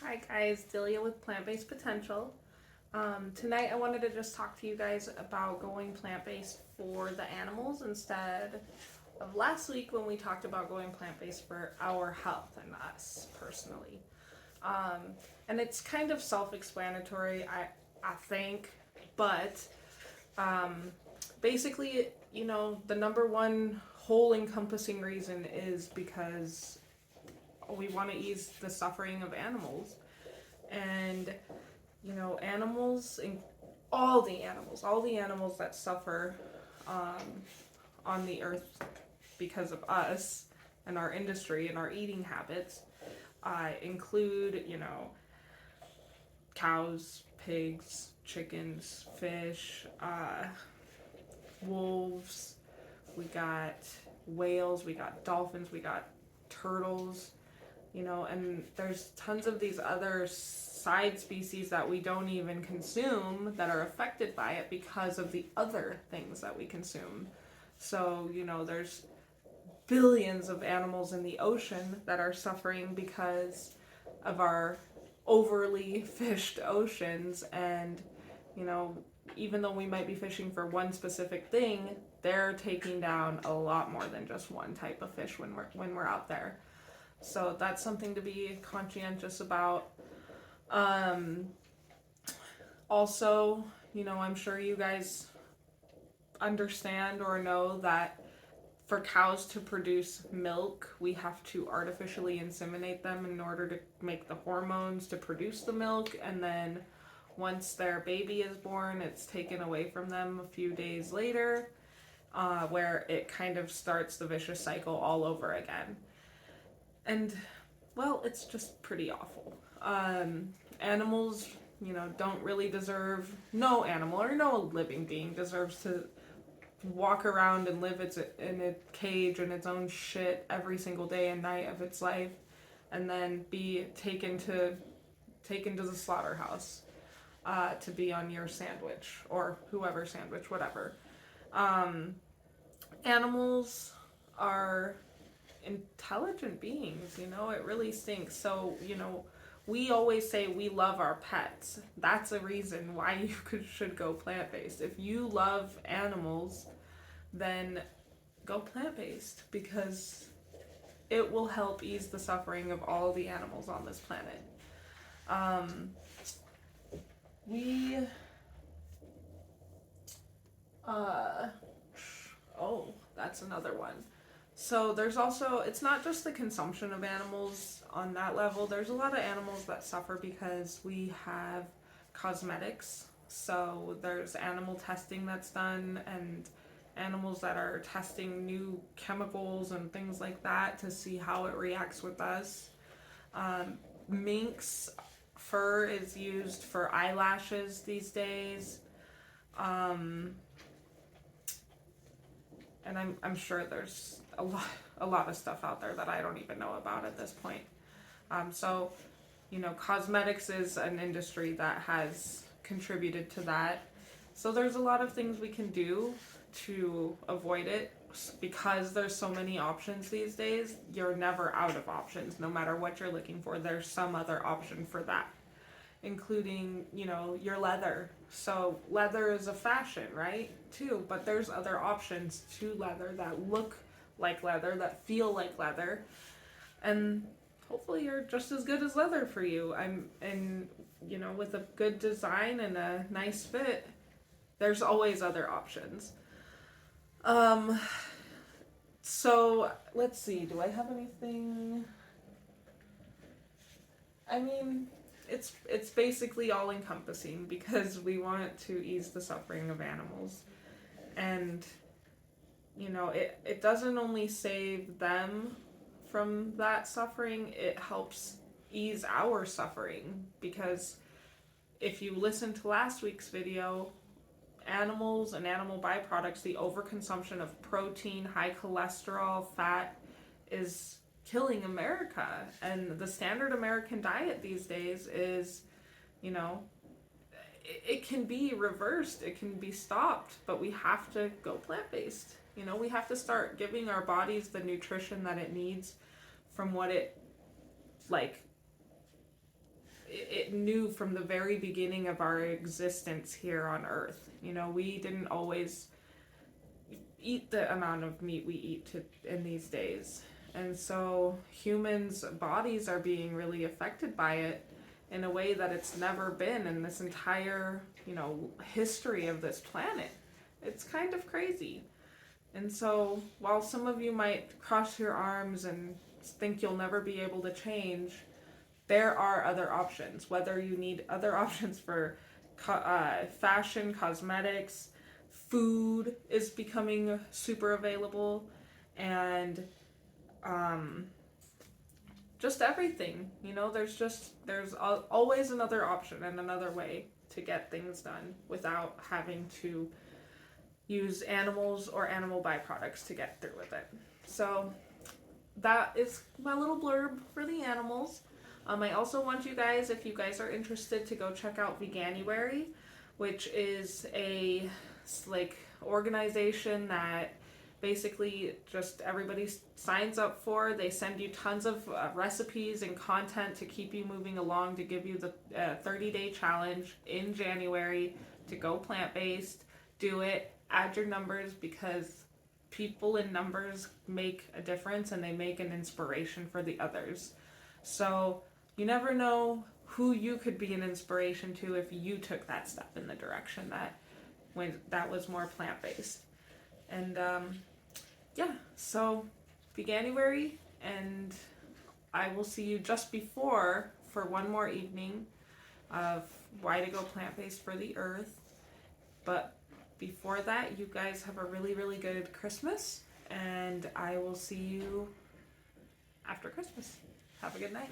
Hi guys, Delia with Plant-Based Potential. Tonight I wanted to just talk to you guys about going plant-based for the animals instead of last week when we talked about going plant-based for our health and us personally. Um, and it's kind of self-explanatory, I think, but um, basically, the number one whole encompassing reason is because we want to ease the suffering of animals. And animals, all the animals that suffer um, on the earth because of us and our industry and our eating habits include cows, pigs, chickens, fish, wolves. We got whales, we got dolphins, we got turtles, and there's tons of these other side species that we don't even consume that are affected by it because of the other things that we consume. So, there's billions of animals in the ocean that are suffering because of our overly fished oceans. And, you know, even though we might be fishing for one specific thing, they're taking down a lot more than just one type of fish when we're out there. So that's something to be conscientious about. Um, Also, I'm sure you guys understand or know that for cows to produce milk, we have to artificially inseminate them in order to make the hormones to produce the milk. And then once their baby is born, it's taken away from them a few days later, where it kind of starts the vicious cycle all over again. And well, it's just pretty awful. Animals, don't really deserve, no animal or no living being deserves to walk around and live in a cage in its own shit every single day and night of its life, and then be taken to the slaughterhouse to be on your sandwich or whoever sandwich, whatever. Um, Animals are intelligent beings, it really stinks. So, we always say we love our pets. That's a reason why you should go plant based. If you love animals, then go plant based because it will help ease the suffering of all the animals on this planet. Um, we, uh, oh, that's another one. So there's also, it's not just the consumption of animals on that level. There's a lot of animals that suffer because we have cosmetics. So there's animal testing that's done, and animals that are testing new chemicals and things like that to see how it reacts with us. Mink's fur is used for eyelashes these days. Um, and I'm sure there's a lot of stuff out there that I don't even know about at this point. So, cosmetics is an industry that has contributed to that. So there's a lot of things we can do to avoid it because there's so many options these days. You're never out of options. No matter what you're looking for, there's some other option for that, including, your leather. So leather is a fashion, right? Too, but there's other options to leather that look like leather, that feel like leather, and hopefully are just as good as leather for you. With a good design and a nice fit, there's always other options. Um, so let's see, do I have anything? I mean, it's basically all encompassing because we want to ease the suffering of animals. And it doesn't only save them from that suffering, it helps ease our suffering. Because if you listen to last week's video, animals and animal byproducts, the overconsumption of protein, high cholesterol, fat is killing America. And the standard American diet these days is, it can be reversed, it can be stopped, but we have to go plant based. We have to start giving our bodies the nutrition that it needs from what it like it knew from the very beginning of our existence here on Earth. You know, we didn't always eat the amount of meat we eat in these days. And so humans' bodies are being really affected by it in a way that it's never been in this entire, you know, history of this planet. It's kind of crazy. And so while some of you might cross your arms and think you'll never be able to change, there are other options. Whether you need other options for fashion, cosmetics, food is becoming super available, and just everything. You know, there's always another option and another way to get things done without having to use animals or animal byproducts to get through with it. So that is my little blurb for the animals. I also want you guys, if you guys are interested, to go check out Veganuary, which is a like organization that basically just everybody signs up for. They send you tons of recipes and content to keep you moving along, to give you the 30-day challenge in January to go plant-based. Do it, add your numbers, because people in numbers make a difference and they make an inspiration for the others. So you never know who you could be an inspiration to if you took that step in the direction that was more plant-based. And yeah, so Veganuary, and I will see you just before for one more evening of why to go plant-based for the earth. But before that, you guys have a really, really good Christmas, and I will see you after Christmas. Have a good night.